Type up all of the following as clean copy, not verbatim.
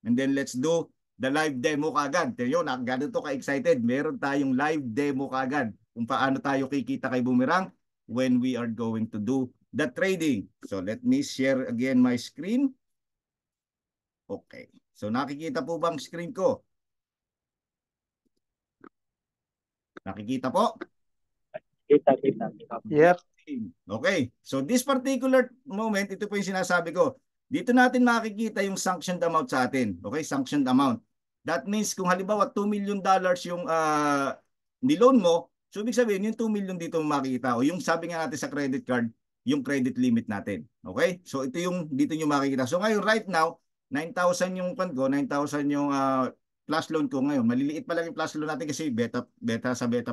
And then let's do the live demo kaagad. Yun, ganito ka-excited. Meron tayong live demo kaagad kung paano tayo kikita kay Boomerang when we are going to do the trading. So let me share again my screen. Okay. So nakikita po bang screen ko? Nakikita po? Kita, kita. Yep. Okay. So this particular moment, ito po yung sinasabi ko. Dito natin makikita yung sanctioned amount sa atin. Okay? Sanctioned amount. That means kung halimbawa $2 million yung niloan mo, so ibig sabihin yung 2 million dito makikita. O yung sabi nga natin sa credit card, yung credit limit natin. Okay? So ito yung dito nyo makikita. So ngayon right now, 9,000 yung fund ko, 9,000 yung plus loan ko ngayon. Maliliit pa lang yung plus loan natin kasi beta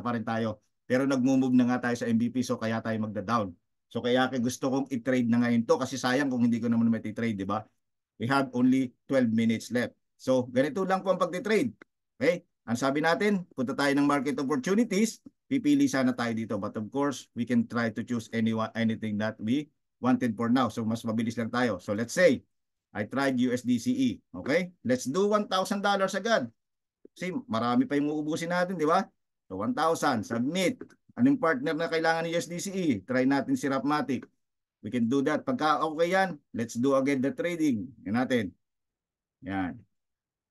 pa rin tayo. Pero nagmo-move na nga tayo sa MVP so kaya tayo magda-down. So kaya gusto kong i-trade na ngayon to kasi sayang kung hindi ko naman i-trade, di ba? We have only 12 minutes left. So ganito lang po ang pag-trade. Okay? Ang sabi natin, punta tayo ng market opportunities, pipili sana tayo dito. But of course, we can try to choose anything that we wanted for now. So mas mabilis lang tayo. So let's say, I tried USDCE. Okay? Let's do $1,000 agad. Kasi marami pa yung uubusin natin, di ba? So 1,000, submit. Anong partner na kailangan ni USDCE? Try natin si Rapmatic. We can do that. Pagka okay yan, let's do again the trading. Yan natin. Yan.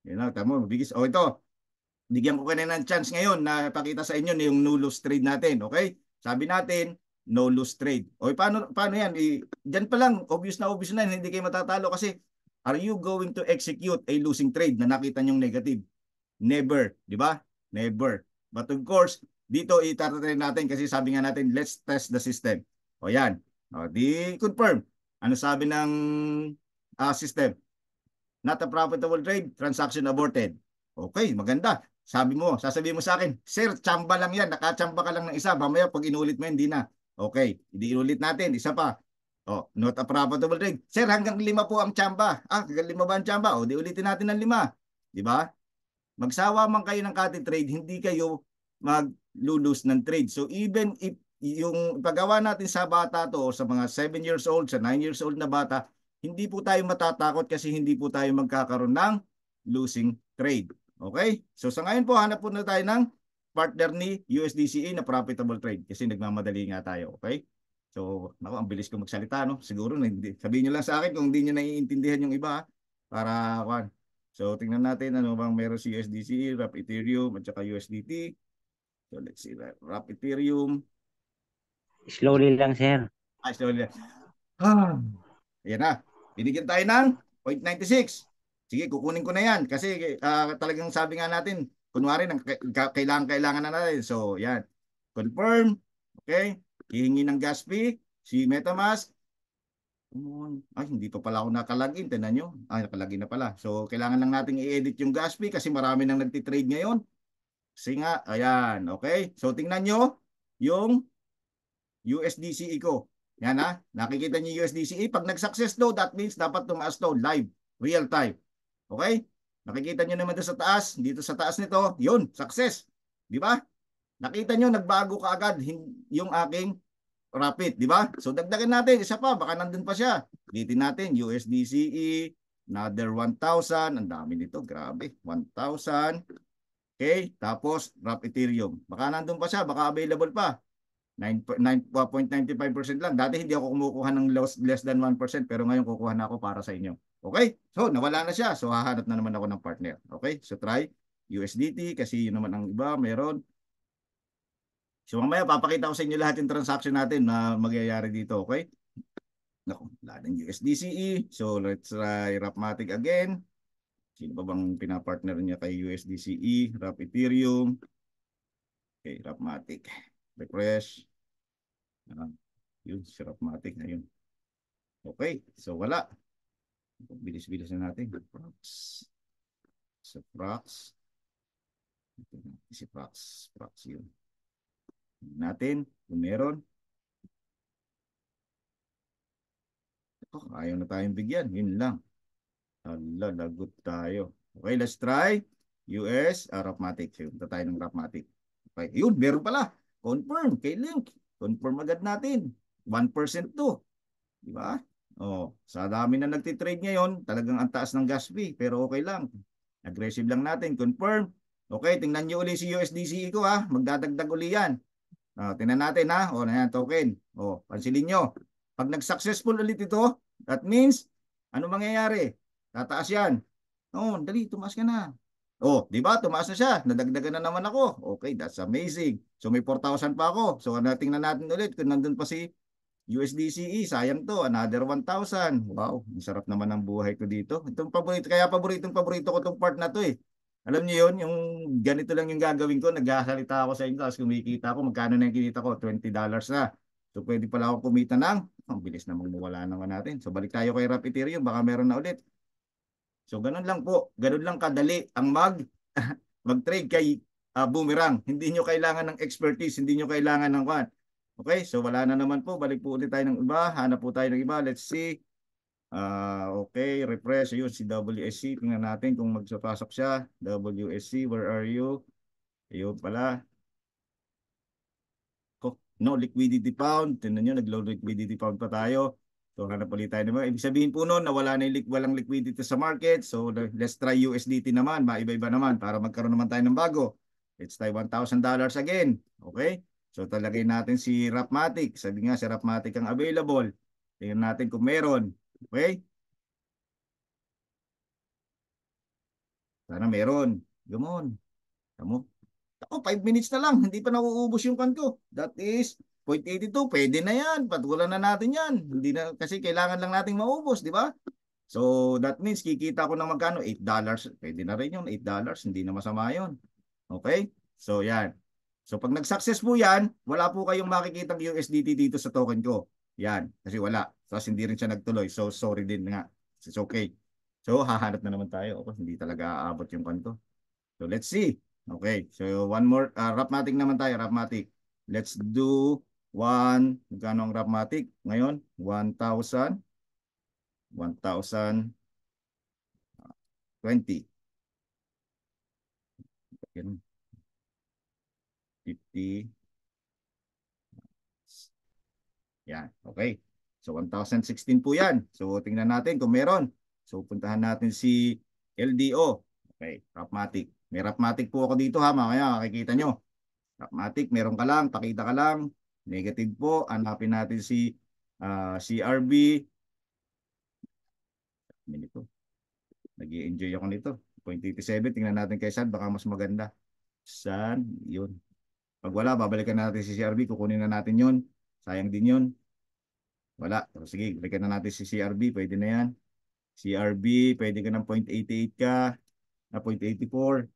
Yan lang, tamo. Bigis. O ito, bigyan ko kayo ng chance ngayon na pakita sa inyo yung no-lose trade natin. Okay? Sabi natin, no-lose trade. O paano yan? Diyan pa lang, obvious na hindi kayo matatalo kasi are you going to execute a losing trade na nakita nyong negative? Never. Di ba? Never. But of course, dito itatry natin kasi sabi nga natin, let's test the system. O yan. O, di confirm. Ano sabi ng system? Not a profitable trade, transaction aborted. Okay, maganda. Sasabihin mo sa akin, sir, tsamba lang yan. Nakachamba ka lang ng isa. Mamaya pag inulit mo, hindi na. Okay, hindi inulit natin. Isa pa. Oh, not a profitable trade. Sir, hanggang 5 po ang tsamba. Hanggang 5 ba ang tsamba? O, di ulitin natin ng 5. Di ba? Magsawa man kayo ng cutting trade, hindi kayo mag-lose ng trade. So even if yung paggawa natin sa bata to o sa mga 7 years old, sa 9 years old na bata, hindi po tayo matatakot kasi hindi po tayo magkakaroon ng losing trade. Okay? So sa ngayon po, hanap po na tayo ng partner ni USDCE na profitable trade kasi nagmamadali nga tayo. Okay? So, naku, ang bilis ko magsalita, no? Siguro, sabihin nyo lang sa akin kung hindi nyo naiintindihan yung iba, para, so, tingnan natin ano bang meron si USDC, RAP Ethereum, at saka USDT. So, let's see. RAP Ethereum. Slowly lang, sir. Slowly. Ayan na. Binigyan tayo ng 0.96. Sige, kukunin ko na yan. Kasi talagang sabi nga natin, kunwari, kailangan na natin. So, yan. Confirm. Okay. Hihingi ng gas fee. Si MetaMask. Ay, hindi pa pala ako nakalagin. Tignan nyo. Ay, nakalagin na pala. So, kailangan lang natin i-edit yung gas fee kasi marami nang nagtitrade ngayon. Kasi nga, ayan. Okay? So, tingnan nyo yung USDCE ko. Yan ha. Nakikita nyo USDCE. Pag nag-success daw, that means dapat tumaas daw live. Real time. Okay? Nakikita nyo naman doon sa taas. Dito sa taas nito. Yun, success. Di ba? Nakita nyo, nagbago ka agad yung aking Rapid, di ba? So dagdagan natin, isa pa, baka nandun pa siya. Ulitin natin, USDCE, another 1,000. Ang dami nito, grabe. 1,000. Okay, tapos RAP Ethereum. Baka nandun pa siya, baka available pa. 9.95% lang. Dati hindi ako kumukuha ng less than 1%, pero ngayon kukuha na ako para sa inyo. Okay? So, nawala na siya. So, hahanap na naman ako ng partner. Okay? So, try USDT kasi yun naman ang iba. Meron. So mamaya papakita ko sa inyo lahat yung transaction natin na magyayari dito, okay? Naku, lahat ng USDCE. So let's try Rapmatic again. Sino ba bang pinapartner niya kay USDCE? Rap Ethereum. Okay, Rapmatic. Refresh. Yun, si Rapmatic na yun. Okay, so wala. Bilis-bilis na natin. Prox. So Prox. Si Prox. Prox yun. Natin kung meron. Ayaw na tayong bigyan. Yun lang. Hala, lagot tayo. Okay, let's try US Rapmatic. Punta tayo ng Rapmatic. Okay, yun, meron pala. Confirm kay Link. Confirm agad natin. 1% to. Diba? Oh, sa dami na nagtitrade ngayon, talagang ang taas ng gas fee, pero okay lang. Aggressive lang natin, confirm. Okay, tingnan niyo uli si USDC ko ha, magdadagdag uli yan. Tingnan natin ha, o na yan, token. O, pansinin nyo. Pag nag-successful ulit ito, that means, ano mangyayari? Tataas yan. Oh, dali, tumaas ka na. Oh, di ba? Tumaas na siya. Nadagdagan na naman ako. Okay, that's amazing. So may 4,000 pa ako. So tingnan natin ulit kung nandun pa si USDCE, sayang to, another 1,000. Wow, ang sarap naman ng buhay ko dito. Itong paborito, kaya paborito ko tong part na to eh. Alam niyo yun, yung ganito lang yung gagawin ko, nagsasalita ako sa inyo, tapos kumikita ako, magkano na yung kinita ko? $20 na. So pwede pala ako kumita ng, ang bilis namang mawala naman natin. So balik tayo kay Rap Ethereum, baka meron na ulit. So ganun lang po, ganun lang kadali ang mag-trade kay Boomerang. Hindi nyo kailangan ng expertise, hindi nyo kailangan ng what. Okay, so wala na naman po. Balik po ulit tayo ng iba. Hanap po tayo ng iba. Let's see. Okay, refresh. Ayun, si WSC. Tingnan natin kung magsapasok siya. WSC, where are you? Ayun pala. No liquidity found. Tingnan nyo, nag-low liquidity found pa tayo. So hanap ulit tayo naman. Ibig sabihin po noon na wala na walang liquidity sa market. So let's try USDT naman. Maiba-iba naman para magkaroon naman tayo ng bago. Let's try $1,000 again. Okay? So talagay natin si Rapmatic. Sabi nga si Rapmatic ang available. Tingnan natin kung meron. Okay? Sana meron. Gamon. Tamo. Ako, 5 minutes na lang. Hindi pa nauubos yung kan ko. That is 0.82. Pwede na yan. Patulan na natin yan. Hindi na, kasi kailangan lang nating maubos, di ba? So, that means kikita ko ng magkano? $8. Pwede na rin yun. $8. Hindi na masama yun. Okay? So, yan. So, pag nag-success po yan, wala po kayong makikitang USDT dito sa token ko. Yan. Kasi wala. Tapos hindi rin siya nagtuloy. So, sorry din nga. It's okay. So, hahanap na naman tayo. Okay, hindi talaga aabot yung kanto. So, let's see. Okay. So, one more. Rapmatic naman tayo. Rapmatic. Let's do one. Magkano ang Rapmatic? Ngayon, 1,000. 1,020. 50. Yan. Okay. So, 1,016 po yan. So, tingnan natin kung meron. So, puntahan natin si LDO. Okay. Rapmatic. May Rapmatic po ako dito ha. Mamaya makikita nyo. Rapmatic, meron ka lang. Pakita ka lang. Negative po. Hanapin natin si CRB. Minito. Nag-i-enjoy ako nito. 0.87. Tingnan natin kay San. Baka mas maganda. San. Yun. Pag wala, babalikan natin si CRB. Kukunin na natin yun. Sayang din yun. Wala. So, sige, balikan na natin si CRB. Pwede na yan. CRB, pwede ka ng 0.88 ka. Na 0.84.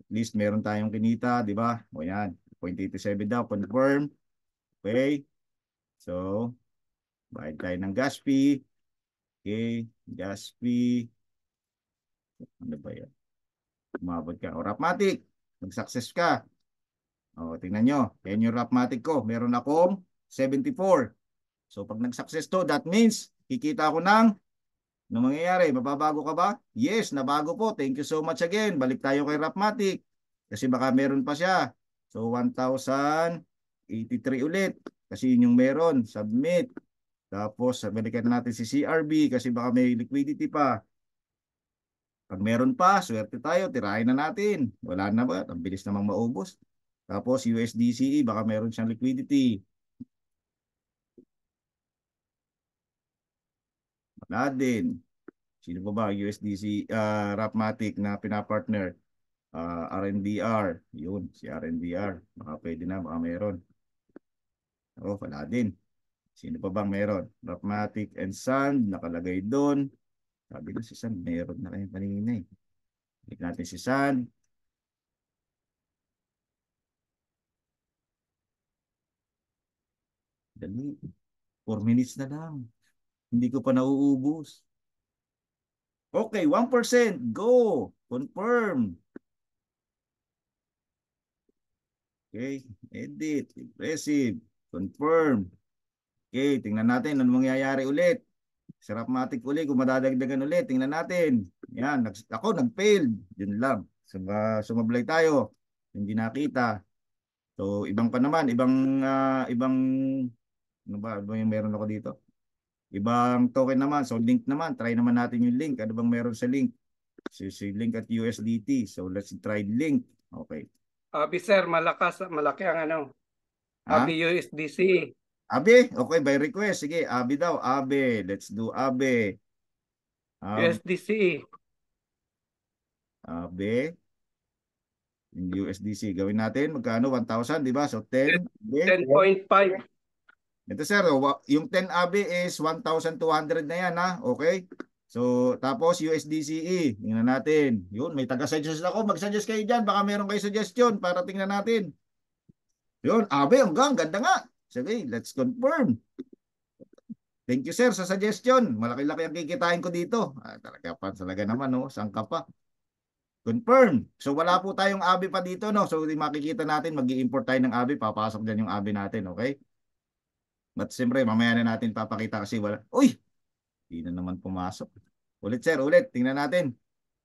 At least meron tayong kinita. Di ba? O yan. 0.87 daw. Confirm. Okay. So, bayad tayo ng gas fee. Okay. Gas fee. Ano ba yan? Umabot ka. O, Rapmatic. Mag-success ka. O, tingnan nyo. Yan yung Rapmatic ko. Meron akong 74. So, pag nag-success to, that means, kikita ako ng, ano mangyayari? Mababago ka ba? Yes, nabago po. Thank you so much again. Balik tayo kay Rapmatic. Kasi baka meron pa siya. So, 1,083 ulit. Kasi yun yung meron. Submit. Tapos, balikan natin si CRB kasi baka may liquidity pa. Pag meron pa, swerte tayo, tirahin na natin. Wala na ba? Ang bilis namang maubos. Tapos USDCE, baka meron siyang liquidity. Wala din. Sino pa ba USDC, Rapmatic na pinapartner? RNDR. Yun, si RNDR. Baka pwede na, baka meron. Oh, wala din. Sino pa bang meron? Rapmatic and Sand, nakalagay doon. Sabi ko si Sand, meron na kayo kanina eh. Click natin si Sand. Dali. 4 minutes na lang. Hindi ko pa nauubos. Okay, 1%. Go. Confirm. Okay, edit. Impressive. Confirm. Okay, tingnan natin ano mangyayari ulit. Si Rapmatic ulit, kung madadagdagan ulit. Tingnan natin. Yan, ako nag-failed. Yun lang. Sumablay tayo. Hindi nakita. So, ibang pa naman. Ibang, ano ba yung meron ako dito? Ibang token naman. So link naman. Try naman natin yung link. Ano bang meron sa link? So, link at USDT. So let's try link. Okay. Abi sir, malaki ang ano. Ha? Abi USDC. Abi? Okay, by request. Sige, Abi daw. Abi. Let's do Abi. USDC. Abi. Yung USDC. Gawin natin. Magkano? 1,000, di ba? So 10. Abi. 10.5. Ito sir, yung 10 Abi is 1,200 na yan ha. Okay? So, tapos USDCE. Tingnan natin. Yun, may taga-suggest ako. Mag-suggest kayo dyan. Baka meron kayo suggestion para tingnan natin. Yun, Abi, hanggang. Ganda nga. Sige, let's confirm. Thank you sir sa suggestion. Malaki-laki ang kikitain ko dito. Talaga naman, no? Saan ka pa? Confirm. So, wala po tayong Abi pa dito, no? So, makikita natin, mag-i-import tayo ng Abi. Papasok dyan yung Abi natin, okay? But siyempre, mamaya na natin papakita kasi wala. Uy! Hindi na naman pumasok. Ulit sir, ulit. Tingnan natin.